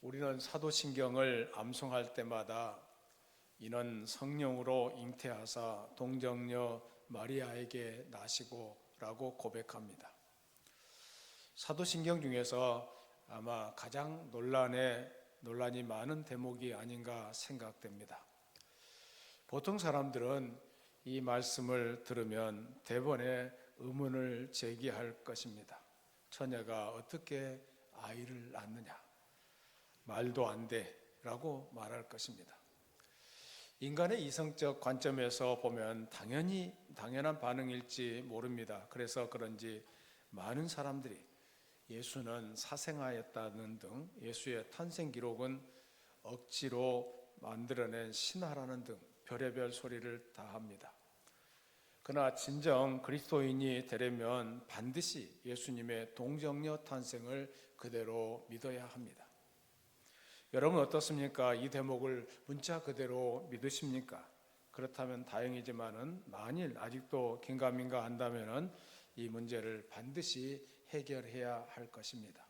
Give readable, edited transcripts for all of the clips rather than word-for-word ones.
우리는 사도신경을 암송할 때마다 이는 성령으로 잉태하사 동정녀 마리아에게 나시고 라고 고백합니다. 사도신경 중에서 아마 가장 논란이 많은 대목이 아닌가 생각됩니다. 보통 사람들은 이 말씀을 들으면 대번에 의문을 제기할 것입니다. 처녀가 어떻게 아이를 낳느냐? 말도 안 돼 라고 말할 것입니다. 인간의 이성적 관점에서 보면 당연한 반응일지 모릅니다. 그래서 그런지 많은 사람들이 예수는 사생아였다는 등 예수의 탄생 기록은 억지로 만들어낸 신화라는 등 별의별 소리를 다 합니다. 그러나 진정 그리스도인이 되려면 반드시 예수님의 동정녀 탄생을 그대로 믿어야 합니다. 여러분 어떻습니까? 이 대목을 문자 그대로 믿으십니까? 그렇다면 다행이지만은 만일 아직도 긴가민가 한다면은 이 문제를 반드시 해결해야 할 것입니다.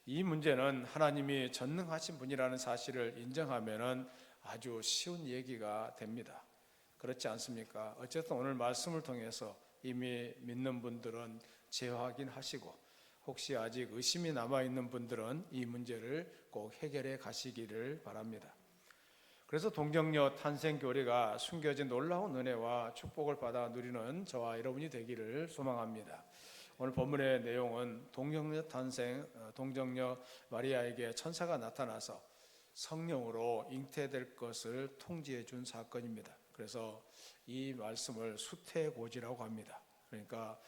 이 문제는 하나님이 전능하신 분이라는 사실을 인정하면은 아주 쉬운 얘기가 됩니다. 그렇지 않습니까? 어쨌든 오늘 말씀을 통해서 이미 믿는 분들은 재확인하시고 혹시 아직 의심이 남아있는 분들은 이 문제를 꼭 해결해 가시기를 바랍니다. 그래서 동정녀 탄생교리가 숨겨진 놀라운 은혜와 축복을 받아 누리는 저와 여러분이 되기를 소망합니다. 오늘 본문의 내용은 동정녀 마리아에게 천사가 나타나서 성령으로 잉태될 것을 통지해 준 사건입니다. 그래서 이 말씀을 수태고지라고 합니다. 그러니까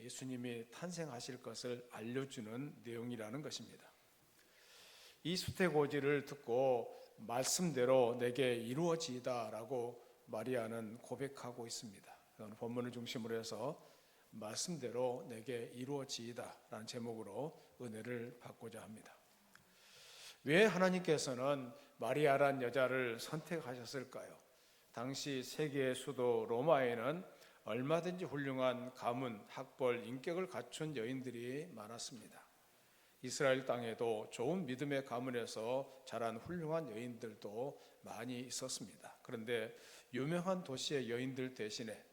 예수님이 탄생하실 것을 알려주는 내용이라는 것입니다. 이 수태고지를 듣고 말씀대로 내게 이루어지이다라고 마리아는 고백하고 있습니다. 본문을 중심으로 해서 말씀대로 내게 이루어지이다라는 제목으로 은혜를 받고자 합니다. 왜 하나님께서는 마리아란 여자를 선택하셨을까요? 당시 세계의 수도 로마에는 얼마든지 훌륭한 가문, 학벌, 인격을 갖춘 여인들이 많았습니다. 이스라엘 땅에도 좋은 믿음의 가문에서 자란 훌륭한 여인들도 많이 있었습니다. 그런데 유명한 도시의 여인들 대신에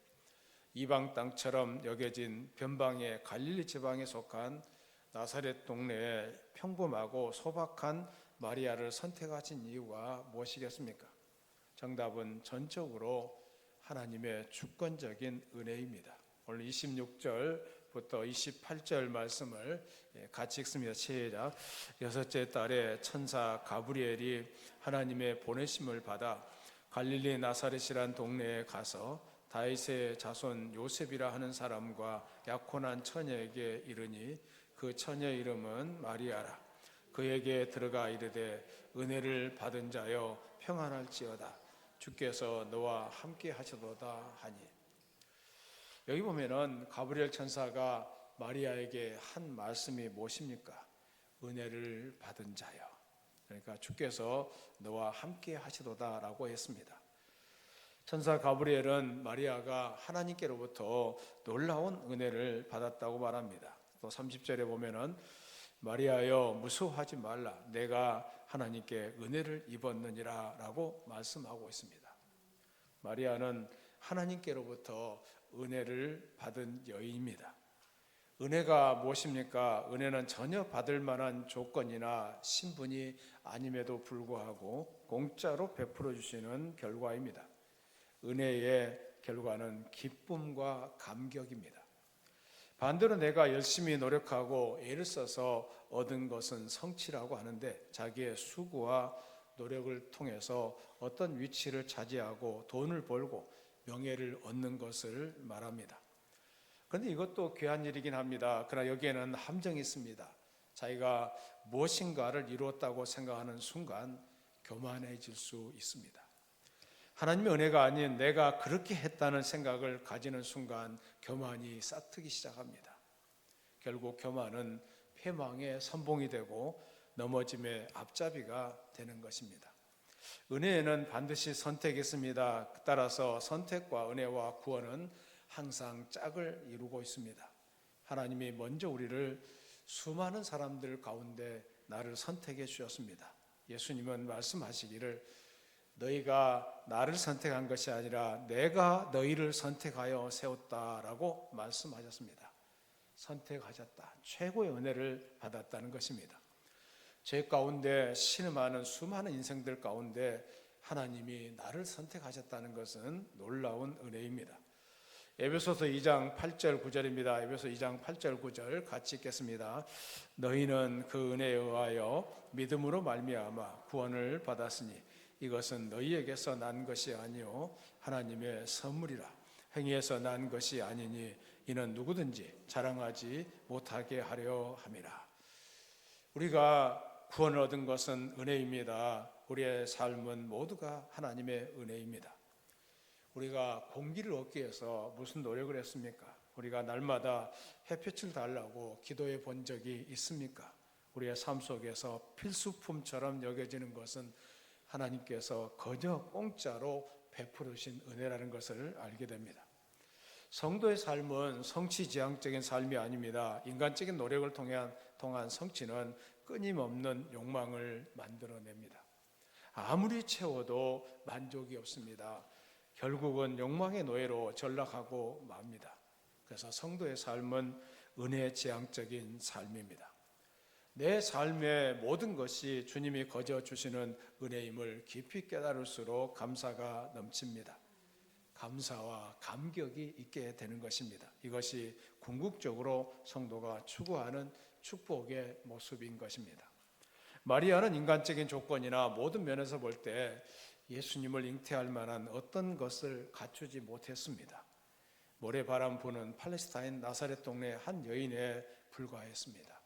이방 땅처럼 여겨진 변방의 갈릴리 지방에 속한 나사렛 동네에 평범하고 소박한 마리아를 선택하신 이유가 무엇이겠습니까? 정답은 전적으로 하나님의 주권적인 은혜입니다. 오늘 26절부터 28절 말씀을 같이 읽습니다. 시작. 여섯째 달에 천사 가브리엘이 하나님의 보내심을 받아 갈릴리 나사렛이란 동네에 가서 다윗의 자손 요셉이라 하는 사람과 약혼한 처녀에게 이르니 그 처녀 이름은 마리아라. 그에게 들어가 이르되 은혜를 받은 자여 평안할지어다. 주께서 너와 함께 하시도다 하니. 여기 보면은 가브리엘 천사가 마리아에게 한 말씀이 무엇입니까? 은혜를 받은 자여. 그러니까 주께서 너와 함께 하시도다라고 했습니다. 천사 가브리엘은 마리아가 하나님께로부터 놀라운 은혜를 받았다고 말합니다. 또 30절에 보면은 마리아여 무서워하지 말라 내가 하나님께 은혜를 입었느니라 라고 말씀하고 있습니다. 마리아는 하나님께로부터 은혜를 받은 여인입니다. 은혜가 무엇입니까? 은혜는 전혀 받을 만한 조건이나 신분이 아님에도 불구하고 공짜로 베풀어 주시는 결과입니다. 은혜의 결과는 기쁨과 감격입니다. 반대로 내가 열심히 노력하고 애를 써서 얻은 것은 성취라고 하는데 자기의 수고와 노력을 통해서 어떤 위치를 차지하고 돈을 벌고 명예를 얻는 것을 말합니다. 그런데 이것도 귀한 일이긴 합니다. 그러나 여기에는 함정이 있습니다. 자기가 무엇인가를 이루었다고 생각하는 순간 교만해질 수 있습니다. 하나님의 은혜가 아닌 내가 그렇게 했다는 생각을 가지는 순간 교만이 싹트기 시작합니다. 결국 교만은 패망의 선봉이 되고 넘어짐의 앞잡이가 되는 것입니다. 은혜에는 반드시 선택이 있습니다. 따라서 선택과 은혜와 구원은 항상 짝을 이루고 있습니다. 하나님이 먼저 우리를 수많은 사람들 가운데 나를 선택해 주셨습니다. 예수님은 말씀하시기를 너희가 나를 선택한 것이 아니라 내가 너희를 선택하여 세웠다라고 말씀하셨습니다. 선택하셨다. 최고의 은혜를 받았다는 것입니다. 제 가운데 신음하는 수많은 인생들 가운데 하나님이 나를 선택하셨다는 것은 놀라운 은혜입니다. 에베소서 2장 8절 9절입니다. 에베소 2장 8절 9절 같이 읽겠습니다. 너희는 그 은혜에 의하여 믿음으로 말미암아 구원을 받았으니 이것은 너희에게서 난 것이 아니요 하나님의 선물이라. 행위에서 난 것이 아니니 이는 누구든지 자랑하지 못하게 하려 함이라. 우리가 구원을 얻은 것은 은혜입니다. 우리의 삶은 모두가 하나님의 은혜입니다. 우리가 공기를 얻기 위해서 무슨 노력을 했습니까? 우리가 날마다 햇볕을 달라고 기도해 본 적이 있습니까? 우리의 삶 속에서 필수품처럼 여겨지는 것은 하나님께서 그저 공짜로 베푸르신 은혜라는 것을 알게 됩니다. 성도의 삶은 성취지향적인 삶이 아닙니다. 인간적인 노력을 통한 성취는 끊임없는 욕망을 만들어냅니다. 아무리 채워도 만족이 없습니다. 결국은 욕망의 노예로 전락하고 맙니다. 그래서 성도의 삶은 은혜지향적인 삶입니다. 내 삶의 모든 것이 주님이 거저 주시는 은혜임을 깊이 깨달을수록 감사가 넘칩니다. 감사와 감격이 있게 되는 것입니다. 이것이 궁극적으로 성도가 추구하는 축복의 모습인 것입니다. 마리아는 인간적인 조건이나 모든 면에서 볼 때 예수님을 잉태할 만한 어떤 것을 갖추지 못했습니다. 모래바람 부는 팔레스타인 나사렛 동네 한 여인에 불과했습니다.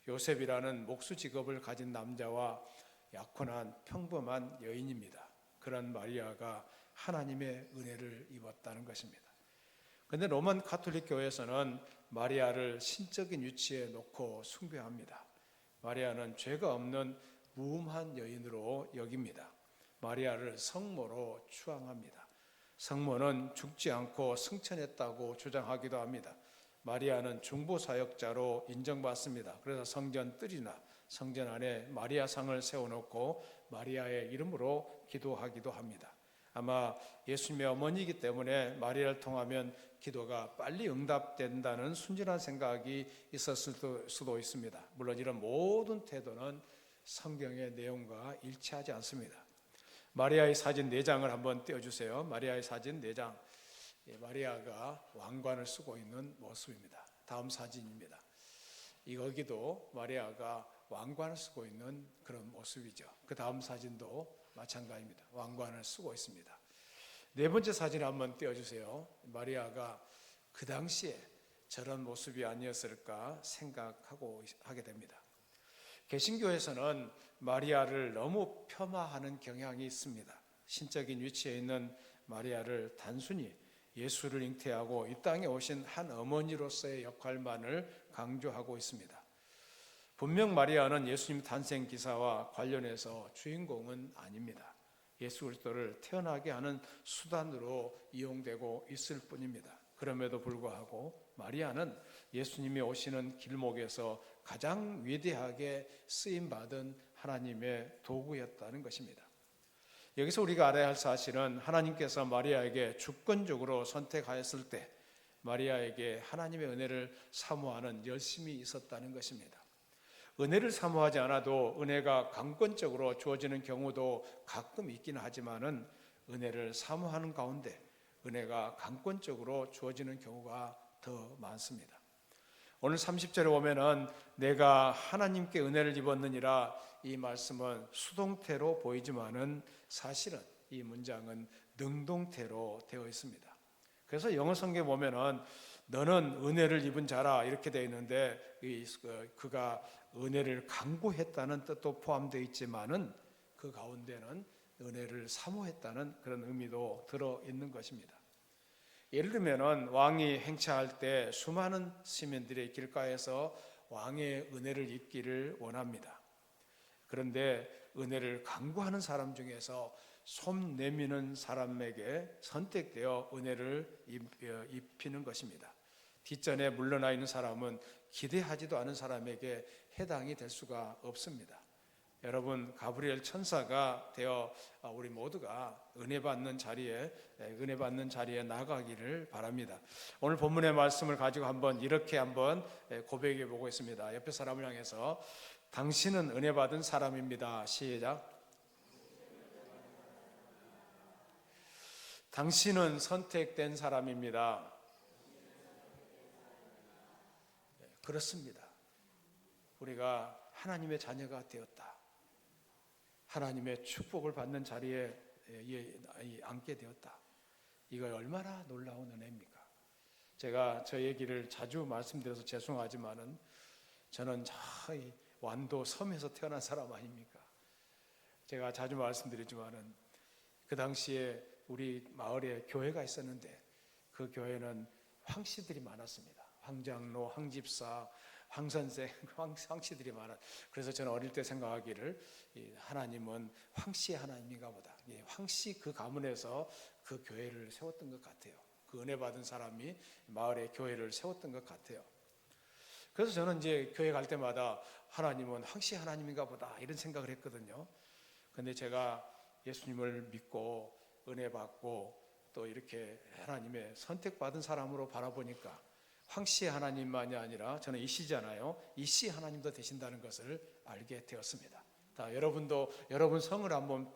요셉이라는 목수 직업을 가진 남자와 약혼한 평범한 여인입니다. 그런 마리아가 하나님의 은혜를 입었다는 것입니다. 그런데 로만 가톨릭 교회에서는 마리아를 신적인 위치에 놓고 숭배합니다. 마리아는 죄가 없는 무음한 여인으로 여깁니다. 마리아를 성모로 추앙합니다. 성모는 죽지 않고 승천했다고 주장하기도 합니다. 마리아는 중보사역자로 인정받습니다. 그래서 성전 뜰이나 성전 안에 마리아상을 세워놓고 마리아의 이름으로 기도하기도 합니다. 아마 예수님의 어머니이기 때문에 마리아를 통하면 기도가 빨리 응답된다는 순진한 생각이 있었을 수도 있습니다. 물론 이런 모든 태도는 성경의 내용과 일치하지 않습니다. 마리아의 사진 4장을 한번 띄워주세요. 마리아의 사진 4장. 마리아가 왕관을 쓰고 있는 모습입니다. 다음 사진입니다. 여기도 마리아가 왕관을 쓰고 있는 그런 모습이죠. 그 다음 사진도 마찬가지입니다. 왕관을 쓰고 있습니다. 4번째 사진 한번 띄워주세요. 마리아가 그 당시에 저런 모습이 아니었을까 하게 됩니다. 개신교에서는 마리아를 너무 폄하하는 경향이 있습니다. 신적인 위치에 있는 마리아를 단순히 예수를 잉태하고 이 땅에 오신 한 어머니로서의 역할만을 강조하고 있습니다. 분명 마리아는 예수님 탄생 기사와 관련해서 주인공은 아닙니다. 예수 그리스도를 태어나게 하는 수단으로 이용되고 있을 뿐입니다. 그럼에도 불구하고 마리아는 예수님이 오시는 길목에서 가장 위대하게 쓰임받은 하나님의 도구였다는 것입니다. 여기서 우리가 알아야 할 사실은 하나님께서 마리아에게 주권적으로 선택하였을 때 마리아에게 하나님의 은혜를 사모하는 열심이 있었다는 것입니다. 은혜를 사모하지 않아도 은혜가 강권적으로 주어지는 경우도 가끔 있긴 하지만은 은혜를 사모하는 가운데 은혜가 강권적으로 주어지는 경우가 더 많습니다. 오늘 30절에 보면은 내가 하나님께 은혜를 입었느니라, 이 말씀은 수동태로 보이지만은 사실은 이 문장은 능동태로 되어 있습니다. 그래서 영어 성경에 보면은 너는 은혜를 입은 자라 이렇게 되어 있는데 그가 은혜를 강구했다는 뜻도 포함되어 있지만은 그 가운데는 은혜를 사모했다는 그런 의미도 들어 있는 것입니다. 예를 들면은 왕이 행차할 때 수많은 시민들이 길가에서 왕의 은혜를 입기를 원합니다. 그런데 은혜를 강구하는 사람 중에서 손 내미는 사람에게 선택되어 은혜를 입히는 것입니다. 뒷전에 물러나 있는 사람은 기대하지도 않은 사람에게 해당이 될 수가 없습니다. 여러분, 가브리엘 천사가 되어 우리 모두가 은혜 받는 자리에 나가기를 바랍니다. 오늘 본문의 말씀을 가지고 이렇게 고백해 보고 있습니다. 옆에 사람을 향해서 당신은 은혜 받은 사람입니다. 시작. 당신은 선택된 사람입니다. 그렇습니다. 우리가 하나님의 자녀가 되었다. 하나님의 축복을 받는 자리에 앉게 되었다. 이거 얼마나 놀라운 은혜입니까? 제가 저 얘기를 자주 말씀드려서 죄송하지만은 저는 저 완도 섬에서 태어난 사람 아닙니까? 제가 자주 말씀드리지만은 그 당시에 우리 마을에 교회가 있었는데 그 교회는 황씨들이 많았습니다. 황장로, 황집사, 황선생, 황씨들이 많아. 그래서 저는 어릴 때 생각하기를 하나님은 황씨의 하나님인가 보다. 황씨 그 가문에서 그 교회를 세웠던 것 같아요. 그 은혜 받은 사람이 마을에 교회를 세웠던 것 같아요. 그래서 저는 이제 교회 갈 때마다 하나님은 황씨 하나님인가 보다 이런 생각을 했거든요. 근데 제가 예수님을 믿고 은혜 받고 또 이렇게 하나님의 선택받은 사람으로 바라보니까 황씨의 하나님만이 아니라 저는 이씨잖아요. 이씨 하나님도 되신다는 것을 알게 되었습니다. 여러분도 여러분 성을 한번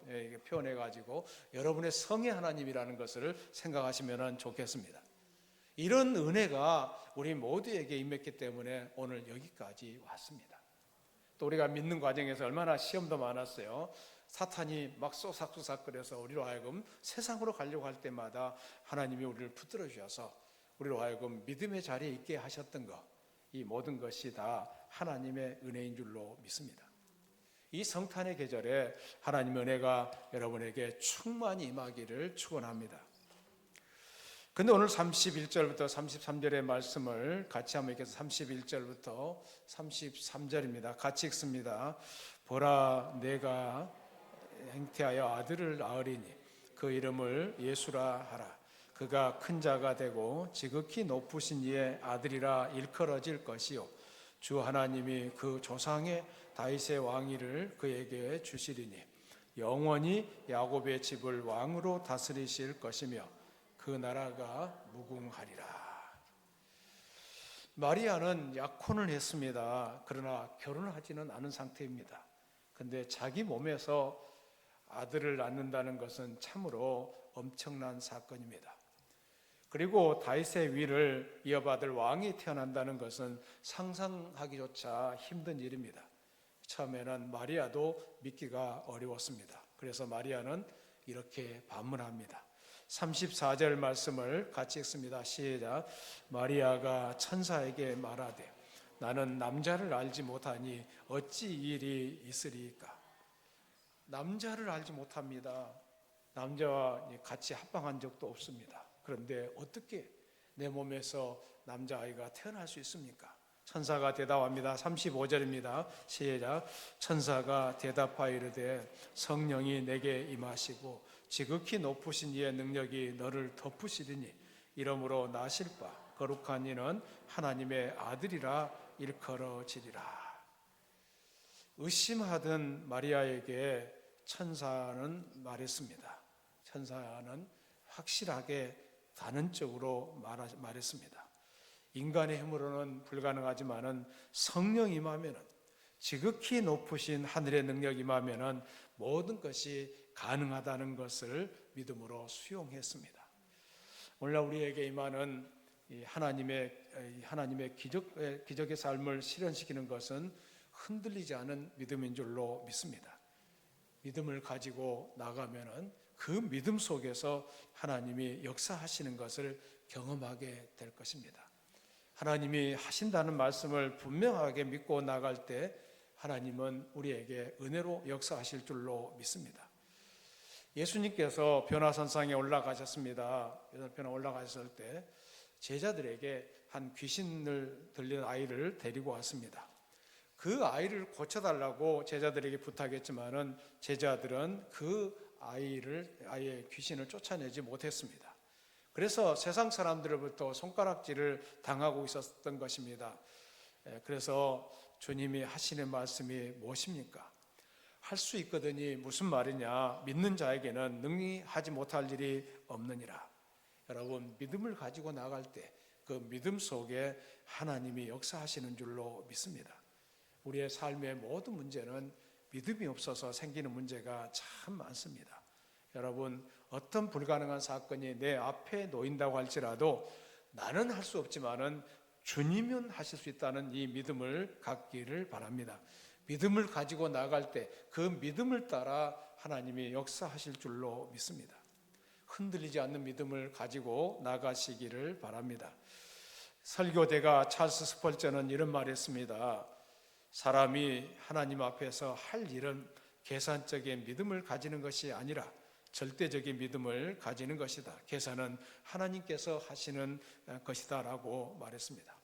표현해 가지고 여러분의 성의 하나님이라는 것을 생각하시면 좋겠습니다. 이런 은혜가 우리 모두에게 임했기 때문에 오늘 여기까지 왔습니다. 또 우리가 믿는 과정에서 얼마나 시험도 많았어요. 사탄이 막 쏘삭쏘삭거려서 우리로 하여금 세상으로 가려고 할 때마다 하나님이 우리를 붙들어 주셔서 우리로 하여금 믿음의 자리에 있게 하셨던 것, 이 모든 것이 다 하나님의 은혜인 줄로 믿습니다. 이 성탄의 계절에 하나님의 은혜가 여러분에게 충만히 임하기를 축원합니다. 근데 오늘 31절부터 33절의 말씀을 같이 한번 읽겠습니다. 31절부터 33절입니다. 같이 읽습니다. 보라, 내가 잉태하여 아들을 낳으리니 그 이름을 예수라 하라. 그가 큰 자가 되고 지극히 높으신 이의 아들이라 일컬어질 것이요 주 하나님이 그 조상의 다윗의 왕위를 그에게 주시리니 영원히 야곱의 집을 왕으로 다스리실 것이며 그 나라가 무궁하리라. 마리아는 약혼을 했습니다. 그러나 결혼을 하지는 않은 상태입니다. 근데 자기 몸에서 아들을 낳는다는 것은 참으로 엄청난 사건입니다. 그리고 다윗의 위를 이어받을 왕이 태어난다는 것은 상상하기조차 힘든 일입니다. 처음에는 마리아도 믿기가 어려웠습니다. 그래서 마리아는 이렇게 반문합니다. 34절 말씀을 같이 읽습니다. 시작. 마리아가 천사에게 말하되 나는 남자를 알지 못하니 어찌 이 일이 있으리이까. 남자를 알지 못합니다. 남자와 같이 합방한 적도 없습니다. 그런데 어떻게 내 몸에서 남자아이가 태어날 수 있습니까? 천사가 대답합니다. 35절입니다. 시작. 천사가 대답하여 이르되 성령이 내게 임하시고 지극히 높으신 이의 능력이 너를 덮으시리니 이러므로 나실 바 거룩한 이는 하나님의 아들이라 일컬어지리라. 의심하던 마리아에게 천사는 말했습니다. 천사는 확실하게 단언적으로 말했습니다. 인간의 힘으로는 불가능하지만은 성령 임하면은 지극히 높으신 하늘의 능력 임하면은 모든 것이 가능하다는 것을 믿음으로 수용했습니다. 오늘날 우리에게 임하는 하나님의 기적의 삶을 실현시키는 것은 흔들리지 않은 믿음인 줄로 믿습니다. 믿음을 가지고 나가면은 그 믿음 속에서 하나님이 역사하시는 것을 경험하게 될 것입니다. 하나님이 하신다는 말씀을 분명하게 믿고 나갈 때 하나님은 우리에게 은혜로 역사하실 줄로 믿습니다. 예수님께서 변화산상에 올라가셨습니다. 변화 올라가셨을 때 제자들에게 한 귀신을 들린 아이를 데리고 왔습니다. 그 아이를 고쳐달라고 제자들에게 부탁했지만은 제자들은 그 아이의 귀신을 쫓아내지 못했습니다. 그래서 세상 사람들로부터 손가락질을 당하고 있었던 것입니다. 그래서 주님이 하시는 말씀이 무엇입니까? 할 수 있거든이 무슨 말이냐? 믿는 자에게는 능히 하지 못할 일이 없느니라. 여러분, 믿음을 가지고 나갈 때 그 믿음 속에 하나님이 역사하시는 줄로 믿습니다. 우리의 삶의 모든 문제는 믿음이 없어서 생기는 문제가 참 많습니다. 여러분, 어떤 불가능한 사건이 내 앞에 놓인다고 할지라도 나는 할 수 없지만은 주님은 하실 수 있다는 이 믿음을 갖기를 바랍니다. 믿음을 가지고 나갈 때 그 믿음을 따라 하나님이 역사하실 줄로 믿습니다. 흔들리지 않는 믿음을 가지고 나가시기를 바랍니다. 설교대가 찰스 스펄전은 이런 말을 했습니다. 사람이 하나님 앞에서 할 일은 계산적인 믿음을 가지는 것이 아니라 절대적인 믿음을 가지는 것이다. 계산은 하나님께서 하시는 것이다 라고 말했습니다.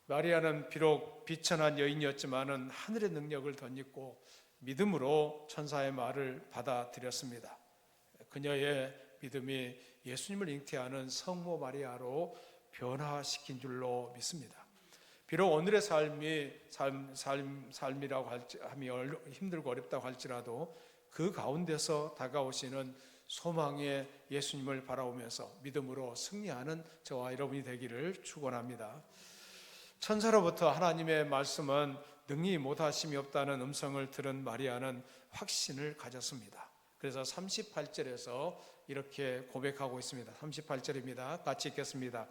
마리아는 비록 비천한 여인이었지만 하늘의 능력을 덧입고 믿음으로 천사의 말을 받아들였습니다. 그녀의 믿음이 예수님을 잉태하는 성모 마리아로 변화시킨 줄로 믿습니다. 비록 오늘의 삶이라고 하면 힘들고 어렵다고 할지라도 그 가운데서 다가오시는 소망의 예수님을 바라보면서 믿음으로 승리하는 저와 여러분이 되기를 축원합니다. 천사로부터 하나님의 말씀은 능히 못하심이 없다는 음성을 들은 마리아는 확신을 가졌습니다. 그래서 38절에서 이렇게 고백하고 있습니다. 38절입니다. 같이 읽겠습니다.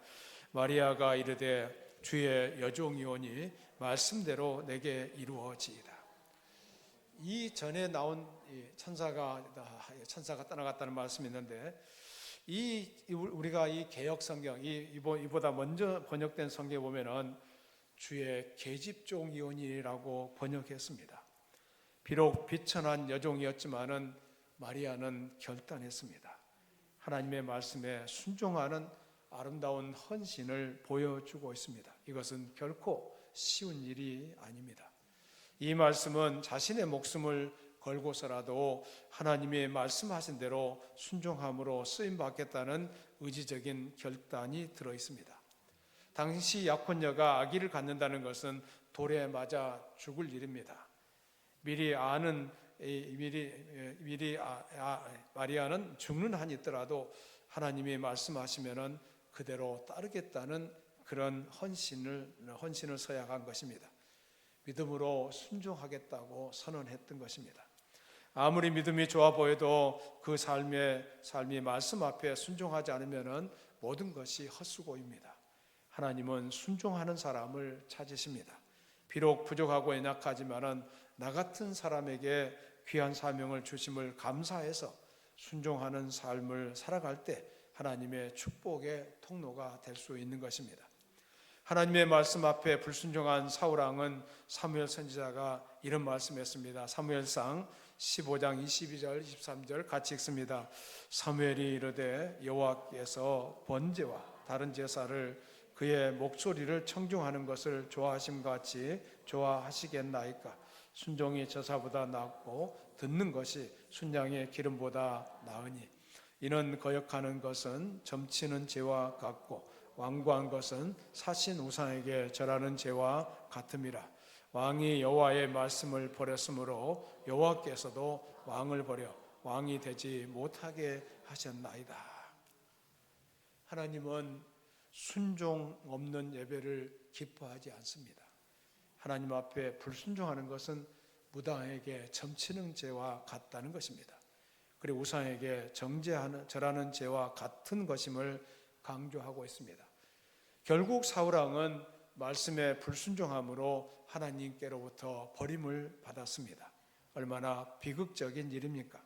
마리아가 이르되 주의 여종이오니 말씀대로 내게 이루어지이다. 이 전에 나온 천사가 떠나갔다는 말씀이 있는데 우리가 이 개역 성경 이보다 먼저 번역된 성경에 보면은 주의 계집종이오니라고 번역했습니다. 비록 비천한 여종이었지만은 마리아는 결단했습니다. 하나님의 말씀에 순종하는 아름다운 헌신을 보여주고 있습니다. 이것은 결코 쉬운 일이 아닙니다. 이 말씀은 자신의 목숨을 걸고서라도 하나님이 말씀하신 대로 순종함으로 쓰임받겠다는 의지적인 결단이 들어 있습니다. 당시 약혼녀가 아기를 갖는다는 것은 돌에 맞아 죽을 일입니다. 마리아는 죽는 한이 있더라도 하나님이 말씀하시면은 그대로 따르겠다는 그런 헌신을 서약한 것입니다. 믿음으로 순종하겠다고 선언했던 것입니다. 아무리 믿음이 좋아 보여도 그 삶이 말씀 앞에 순종하지 않으면은 모든 것이 헛수고입니다. 하나님은 순종하는 사람을 찾으십니다. 비록 부족하고 연약하지만은 나 같은 사람에게 귀한 사명을 주심을 감사해서 순종하는 삶을 살아갈 때 하나님의 축복의 통로가 될 수 있는 것입니다. 하나님의 말씀 앞에 불순종한 사울왕은 사무엘 선지자가 이런 말씀했습니다. 사무엘상 15장 22절 23절 같이 읽습니다. 사무엘이 이르되 여호와께서 번제와 다른 제사를 그의 목소리를 청중하는 것을 좋아하심 같이 좋아하시겠나이까. 순종이 제사보다 낫고 듣는 것이 순양의 기름보다 나으니 이는 거역하는 것은 점치는 죄와 같고 완고한 것은 사신 우상에게 절하는 죄와 같음이라. 왕이 여호와의 말씀을 버렸으므로 여호와께서도 왕을 버려 왕이 되지 못하게 하셨나이다. 하나님은 순종 없는 예배를 기뻐하지 않습니다. 하나님 앞에 불순종하는 것은 무당에게 점치는 죄와 같다는 것입니다. 그리고 우상에게 절하는 죄와 같은 것임을 강조하고 있습니다. 결국 사울왕은 말씀에 불순종함으로 하나님께로부터 버림을 받았습니다. 얼마나 비극적인 일입니까?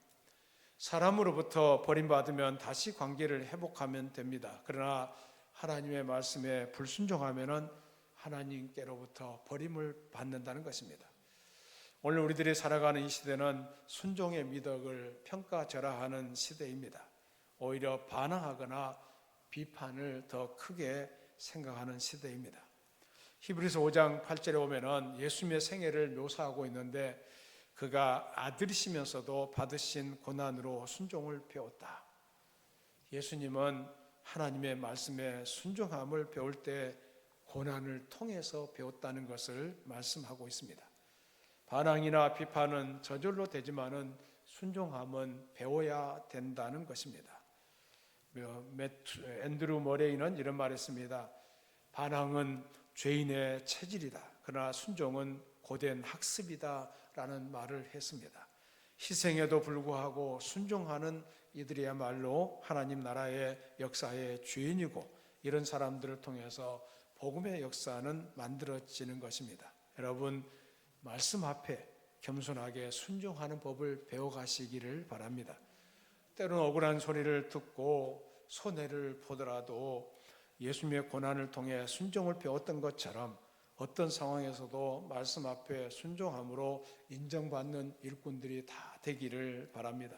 사람으로부터 버림받으면 다시 관계를 회복하면 됩니다. 그러나 하나님의 말씀에 불순종하면은 하나님께로부터 버림을 받는다는 것입니다. 오늘 우리들이 살아가는 이 시대는 순종의 미덕을 평가절하하는 시대입니다. 오히려 반항하거나 비판을 더 크게 생각하는 시대입니다. 히브리서 5장 8절에 보면은 예수님의 생애를 묘사하고 있는데 그가 아들이시면서도 받으신 고난으로 순종을 배웠다. 예수님은 하나님의 말씀에 순종함을 배울 때 고난을 통해서 배웠다는 것을 말씀하고 있습니다. 반항이나 비판은 저절로 되지만은 순종함은 배워야 된다는 것입니다. 앤드루 머레이는 이런 말했습니다. 반항은 죄인의 체질이다. 그러나 순종은 고된 학습이다 라는 말을 했습니다. 희생에도 불구하고 순종하는 이들이야말로 하나님 나라의 역사의 주인이고, 이런 사람들을 통해서 복음의 역사는 만들어지는 것입니다. 여러분, 말씀 앞에 겸손하게 순종하는 법을 배워가시기를 바랍니다. 때로는 억울한 소리를 듣고 손해를 보더라도 예수님의 고난을 통해 순종을 배웠던 것처럼 어떤 상황에서도 말씀 앞에 순종함으로 인정받는 일꾼들이 다 되기를 바랍니다.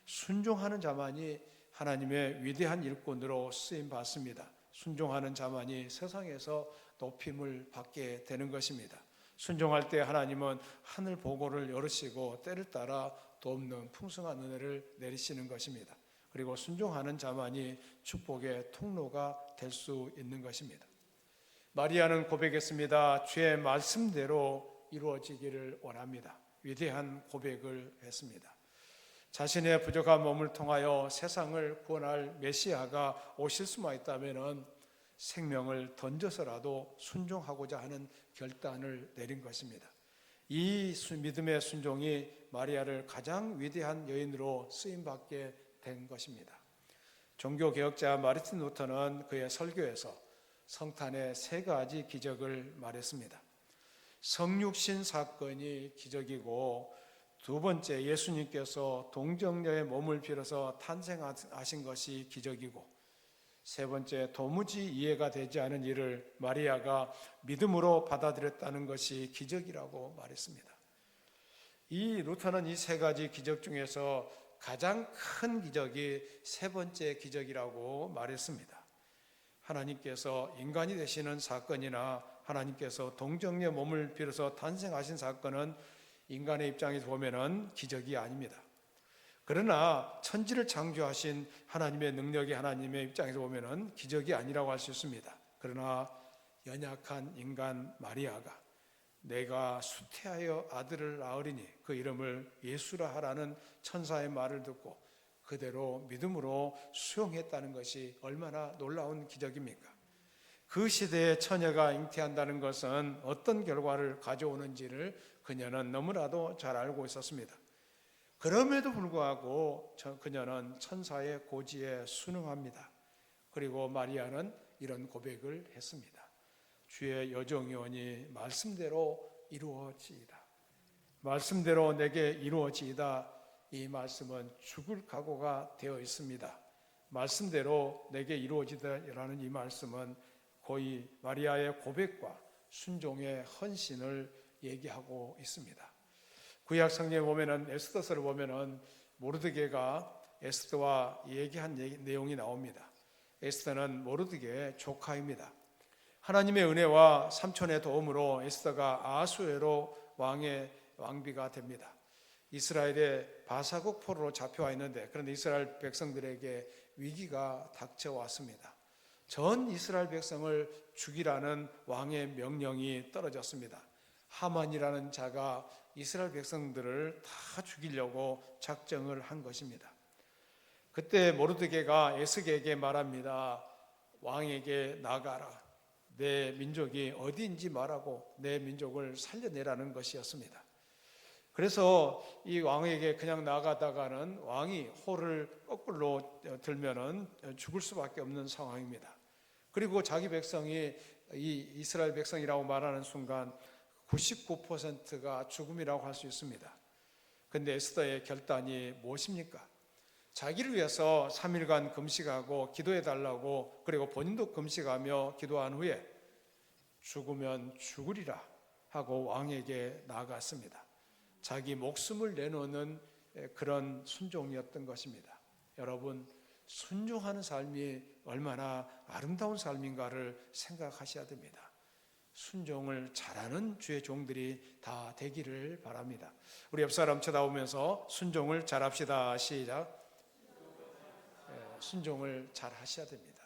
순종하는 자만이 하나님의 위대한 일꾼으로 쓰임 받습니다. 순종하는 자만이 세상에서 높임을 받게 되는 것입니다. 순종할 때 하나님은 하늘 보고를 열으시고 때를 따라 돕는 풍성한 은혜를 내리시는 것입니다. 그리고 순종하는 자만이 축복의 통로가 될 수 있는 것입니다. 마리아는 고백했습니다. 주의 말씀대로 이루어지기를 원합니다. 위대한 고백을 했습니다. 자신의 부족한 몸을 통하여 세상을 구원할 메시아가 오실 수만 있다면 생명을 던져서라도 순종하고자 하는 결단을 내린 것입니다. 이 믿음의 순종이 마리아를 가장 위대한 여인으로 쓰임받게 된 것입니다. 종교개혁자 마르틴 루터는 그의 설교에서 성탄의 세 가지 기적을 말했습니다. 성육신 사건이 기적이고, 두 번째 예수님께서 동정녀의 몸을 빌어서 탄생하신 것이 기적이고, 세 번째 도무지 이해가 되지 않은 일을 마리아가 믿음으로 받아들였다는 것이 기적이라고 말했습니다. 이 루터는 이 세 가지 기적 중에서 가장 큰 기적이 세 번째 기적이라고 말했습니다. 하나님께서 인간이 되시는 사건이나 하나님께서 동정녀 몸을 빌어서 탄생하신 사건은 인간의 입장에서 보면은 기적이 아닙니다. 그러나 천지를 창조하신 하나님의 능력이 하나님의 입장에서 보면은 기적이 아니라고 할 수 있습니다. 그러나 연약한 인간 마리아가 내가 수태하여 아들을 낳으리니 그 이름을 예수라 하라는 천사의 말을 듣고 그대로 믿음으로 수용했다는 것이 얼마나 놀라운 기적입니까? 그 시대에 처녀가 잉태한다는 것은 어떤 결과를 가져오는지를 그녀는 너무나도 잘 알고 있었습니다. 그럼에도 불구하고 그녀는 천사의 고지에 순응합니다. 그리고 마리아는 이런 고백을 했습니다. 주의 여종이오니 말씀대로 이루어지이다. 말씀대로 내게 이루어지이다. 이 말씀은 죽을 각오가 되어 있습니다. 말씀대로 내게 이루어지다라는 이 말씀은 거의 마리아의 고백과 순종의 헌신을 얘기하고 있습니다. 구약 성경에 보면은 에스더서를 보면은 모르드게가 에스더와 얘기한 내용이 나옵니다. 에스더는 모르드게의 조카입니다. 하나님의 은혜와 삼촌의 도움으로 에스더가 아수에로 왕의 왕비가 됩니다. 이스라엘의 바사국 포로로 잡혀와 있는데, 그런데 이스라엘 백성들에게 위기가 닥쳐왔습니다. 전 이스라엘 백성을 죽이라는 왕의 명령이 떨어졌습니다. 하만이라는 자가 이스라엘 백성들을 다 죽이려고 작정을 한 것입니다. 그때 모르드게가 에스게에게 말합니다. 왕에게 나가라. 내 민족이 어디인지 말하고 내 민족을 살려내라는 것이었습니다. 그래서 이 왕에게 그냥 나가다가는 왕이 호를 거꾸로 들면은 죽을 수밖에 없는 상황입니다. 그리고 자기 백성이 이 이스라엘 백성이라고 말하는 순간 99%가 죽음이라고 할 수 있습니다. 그런데 에스더의 결단이 무엇입니까? 자기를 위해서 3일간 금식하고 기도해달라고, 그리고 본인도 금식하며 기도한 후에 죽으면 죽으리라 하고 왕에게 나아갔습니다. 자기 목숨을 내놓는 그런 순종이었던 것입니다. 여러분, 순종하는 삶이 얼마나 아름다운 삶인가를 생각하셔야 됩니다. 순종을 잘하는 주의 종들이 다 되기를 바랍니다. 우리 옆 사람 쳐다보면서 순종을 잘합시다. 시작. 순종을 잘 하셔야 됩니다.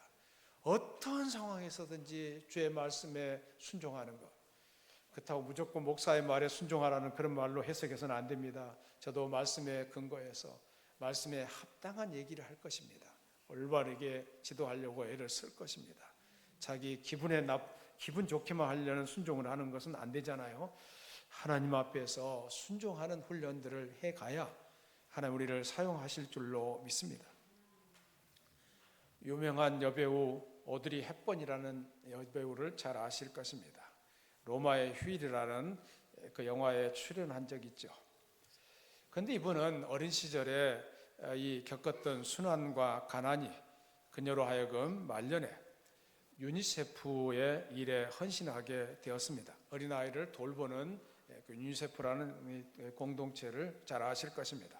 어떠한 상황에서든지 주의 말씀에 순종하는 것. 그렇다고 무조건 목사의 말에 순종하라는 그런 말로 해석해서는 안 됩니다. 저도 말씀에 근거해서 말씀에 합당한 얘기를 할 것입니다. 올바르게 지도하려고 애를 쓸 것입니다. 자기 기분 좋게만 하려는 순종을 하는 것은 안 되잖아요. 하나님 앞에서 순종하는 훈련들을 해가야 하나님 우리를 사용하실 줄로 믿습니다. 유명한 여배우 오드리 헵번이라는 여배우를 잘 아실 것입니다. 로마의 휴일이라는 그 영화에 출연한 적이 있죠. 그런데 이분은 어린 시절에 이 겪었던 순환과 가난이 그녀로 하여금 말년에 유니세프의 일에 헌신하게 되었습니다. 어린아이를 돌보는 그 유니세프라는 공동체를 잘 아실 것입니다.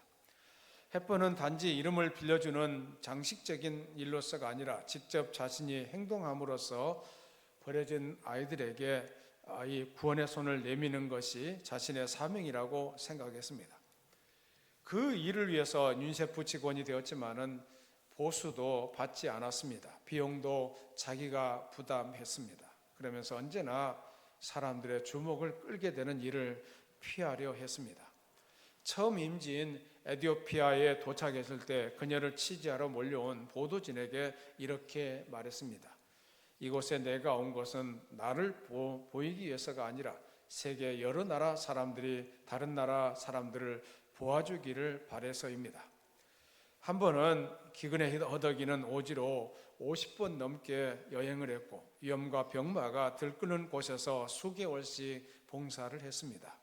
헵번은 단지 이름을 빌려주는 장식적인 일로서가 아니라 직접 자신이 행동함으로써 버려진 아이들에게 이 구원의 손을 내미는 것이 자신의 사명이라고 생각했습니다. 그 일을 위해서 유니세프 직원이 되었지만은 보수도 받지 않았습니다. 비용도 자기가 부담했습니다. 그러면서 언제나 사람들의 주목을 끌게 되는 일을 피하려 했습니다. 처음 임지인 에티오피아에 도착했을 때 그녀를 취재하러 몰려온 보도진에게 이렇게 말했습니다. 이곳에 내가 온 것은 나를 보이기 위해서가 아니라 세계 여러 나라 사람들이 다른 나라 사람들을 보아주기를 바래서입니다. 한 번은 기근에 허덕이는 오지로 50번 넘게 여행을 했고 위험과 병마가 들끓는 곳에서 수개월씩 봉사를 했습니다.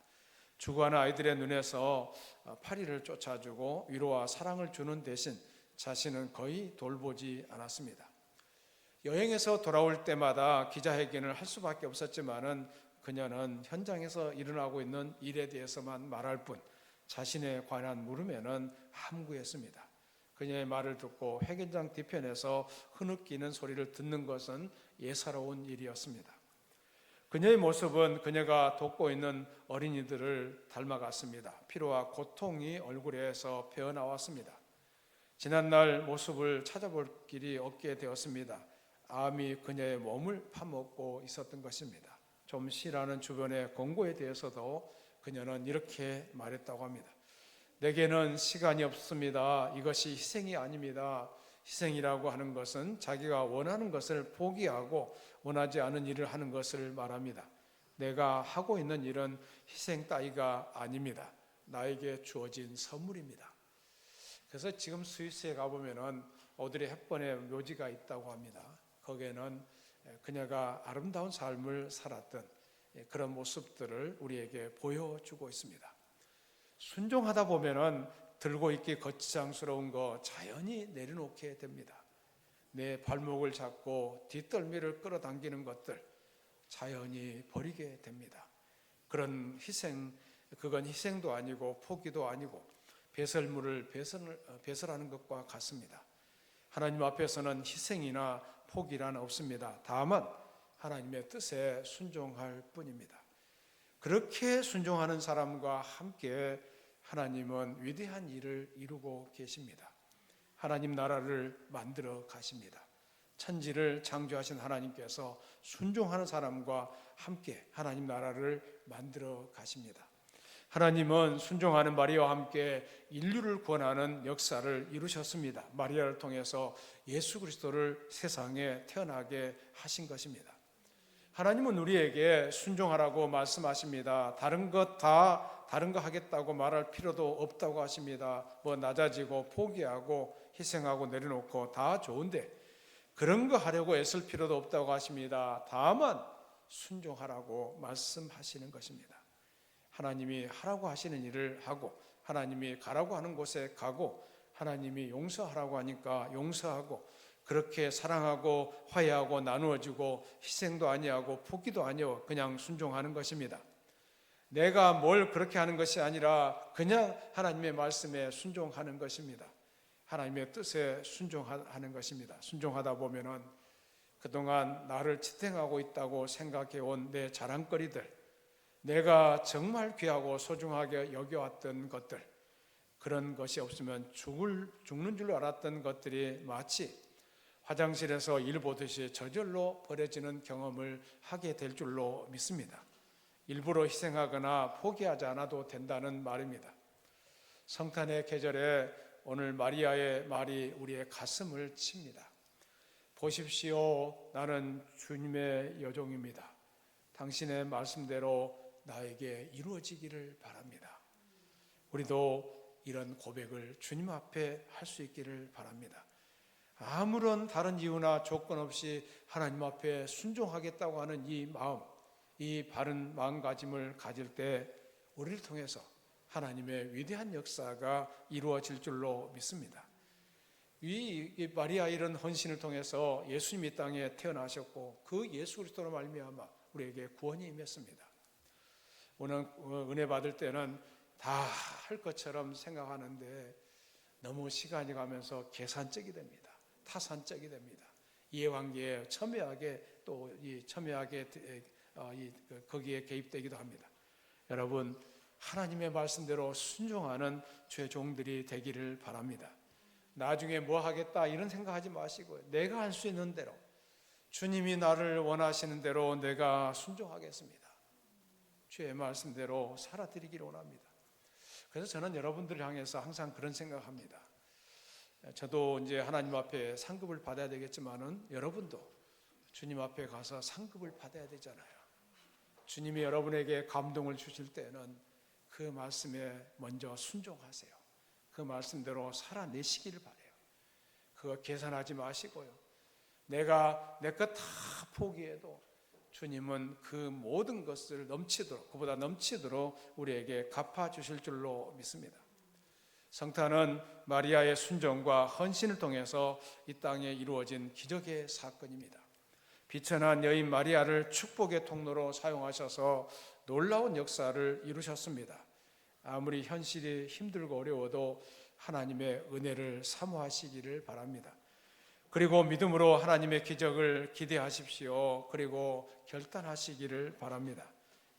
죽어가는 아이들의 눈에서 파리를 쫓아주고 위로와 사랑을 주는 대신 자신은 거의 돌보지 않았습니다. 여행에서 돌아올 때마다 기자회견을 할 수밖에 없었지만은 그녀는 현장에서 일어나고 있는 일에 대해서만 말할 뿐 자신에 관한 물음에는 함구했습니다. 그녀의 말을 듣고 회견장 뒤편에서 흐느끼는 소리를 듣는 것은 예사로운 일이었습니다. 그녀의 모습은 그녀가 돕고 있는 어린이들을 닮아갔습니다. 피로와 고통이 얼굴에서 배어나왔습니다. 지난날 모습을 찾아볼 길이 없게 되었습니다. 암이 그녀의 몸을 파먹고 있었던 것입니다. 좀 쉬라는 주변의 권고에 대해서도 그녀는 이렇게 말했다고 합니다. 내게는 시간이 없습니다. 이것이 희생이 아닙니다. 희생이라고 하는 것은 자기가 원하는 것을 포기하고 원하지 않은 일을 하는 것을 말합니다. 내가 하고 있는 일은 희생 따위가 아닙니다. 나에게 주어진 선물입니다. 그래서 지금 스위스에 가보면은 오드리 헵번의 묘지가 있다고 합니다. 거기에는 그녀가 아름다운 삶을 살았던 그런 모습들을 우리에게 보여주고 있습니다. 순종하다 보면은 들고 있기 거추장스러운 거 자연히 내려놓게 됩니다. 내 발목을 잡고 뒷덜미를 끌어당기는 것들 자연히 버리게 됩니다. 그런 희생, 그건 희생도 아니고 포기도 아니고 배설물을 배설하는 것과 같습니다. 하나님 앞에서는 희생이나 포기란 없습니다. 다만 하나님의 뜻에 순종할 뿐입니다. 그렇게 순종하는 사람과 함께 하나님은 위대한 일을 이루고 계십니다. 하나님 나라를 만들어 가십니다. 천지를 창조하신 하나님께서 순종하는 사람과 함께 하나님 나라를 만들어 가십니다. 하나님은 순종하는 마리아와 함께 인류를 구원하는 역사를 이루셨습니다. 마리아를 통해서 예수 그리스도를 세상에 태어나게 하신 것입니다. 하나님은 우리에게 순종하라고 말씀하십니다. 다른 거 하겠다고 말할 필요도 없다고 하십니다. 뭐 낮아지고 포기하고 희생하고 내려놓고 다 좋은데 그런 거 하려고 애쓸 필요도 없다고 하십니다. 다만 순종하라고 말씀하시는 것입니다. 하나님이 하라고 하시는 일을 하고 하나님이 가라고 하는 곳에 가고 하나님이 용서하라고 하니까 용서하고 그렇게 사랑하고 화해하고 나누어주고 희생도 아니하고 포기도 아니하고 그냥 순종하는 것입니다. 내가 뭘 그렇게 하는 것이 아니라 그냥 하나님의 말씀에 순종하는 것입니다. 하나님의 뜻에 순종하는 것입니다. 순종하다 보면은 그동안 나를 지탱하고 있다고 생각해온 내 자랑거리들, 내가 정말 귀하고 소중하게 여겨왔던 것들, 그런 것이 없으면 죽는 줄로 알았던 것들이 마치 화장실에서 일 보듯이 저절로 버려지는 경험을 하게 될 줄로 믿습니다. 일부러 희생하거나 포기하지 않아도 된다는 말입니다. 성탄의 계절에 오늘 마리아의 말이 우리의 가슴을 칩니다. 보십시오, 나는 주님의 여종입니다. 당신의 말씀대로 나에게 이루어지기를 바랍니다. 우리도 이런 고백을 주님 앞에 할 수 있기를 바랍니다. 아무런 다른 이유나 조건 없이 하나님 앞에 순종하겠다고 하는 이 마음, 이 바른 마음가짐을 가질 때 우리를 통해서 하나님의 위대한 역사가 이루어질 줄로 믿습니다. 이 마리아 이런 헌신을 통해서 예수님이 이 땅에 태어나셨고 그 예수 그리스도로 말미암아 우리에게 구원이 임했습니다. 오늘 은혜 받을 때는 다 할 것처럼 생각하는데 너무 시간이 가면서 계산적이 됩니다. 타산적이 됩니다. 이해관계에 첨예하게 또 거기에 개입되기도 합니다. 여러분, 하나님의 말씀대로 순종하는 주의 종들이 되기를 바랍니다. 나중에 뭐 하겠다 이런 생각하지 마시고요. 내가 할 수 있는 대로 주님이 나를 원하시는 대로 내가 순종하겠습니다. 주의 말씀대로 살아드리기를 원합니다. 그래서 저는 여러분들을 향해서 항상 그런 생각합니다. 저도 이제 하나님 앞에 상급을 받아야 되겠지만은 여러분도 주님 앞에 가서 상급을 받아야 되잖아요. 주님이 여러분에게 감동을 주실 때는 그 말씀에 먼저 순종하세요. 그 말씀대로 살아내시기를 바라요. 그거 계산하지 마시고요. 내가 내 것 다 포기해도 주님은 그 모든 것을 넘치도록, 그보다 넘치도록 우리에게 갚아주실 줄로 믿습니다. 성탄은 마리아의 순종과 헌신을 통해서 이 땅에 이루어진 기적의 사건입니다. 비천한 여인 마리아를 축복의 통로로 사용하셔서 놀라운 역사를 이루셨습니다. 아무리 현실이 힘들고 어려워도 하나님의 은혜를 사모하시기를 바랍니다. 그리고 믿음으로 하나님의 기적을 기대하십시오. 그리고 결단하시기를 바랍니다.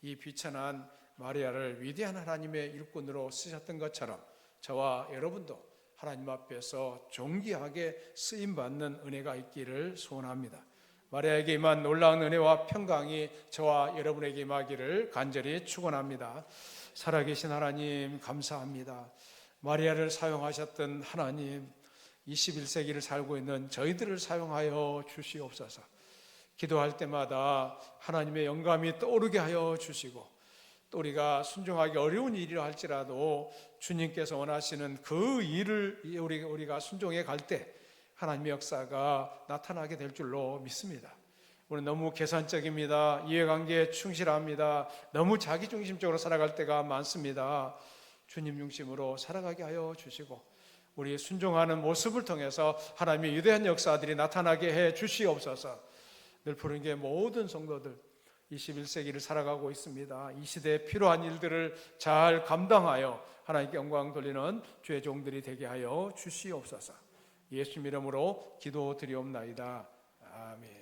이 비천한 마리아를 위대한 하나님의 일꾼으로 쓰셨던 것처럼 저와 여러분도 하나님 앞에서 존귀하게 쓰임받는 은혜가 있기를 소원합니다. 마리아에게 임한 놀라운 은혜와 평강이 저와 여러분에게 임하기를 간절히 축원합니다. 살아계신 하나님 감사합니다. 마리아를 사용하셨던 하나님, 21세기를 살고 있는 저희들을 사용하여 주시옵소서. 기도할 때마다 하나님의 영감이 떠오르게 하여 주시고 또 우리가 순종하기 어려운 일이라 할지라도 주님께서 원하시는 그 일을 우리가 순종해 갈 때 하나님의 역사가 나타나게 될 줄로 믿습니다. 우리는 너무 계산적입니다. 이해관계에 충실합니다. 너무 자기중심적으로 살아갈 때가 많습니다. 주님 중심으로 살아가게 하여 주시고 우리 순종하는 모습을 통해서 하나님의 위대한 역사들이 나타나게 해 주시옵소서. 늘 부른 게 모든 성도들 21세기를 살아가고 있습니다. 이 시대에 필요한 일들을 잘 감당하여 하나님께 영광 돌리는 주의 종들이 되게 하여 주시옵소서. 예수 이름으로 기도드리옵나이다. 아멘.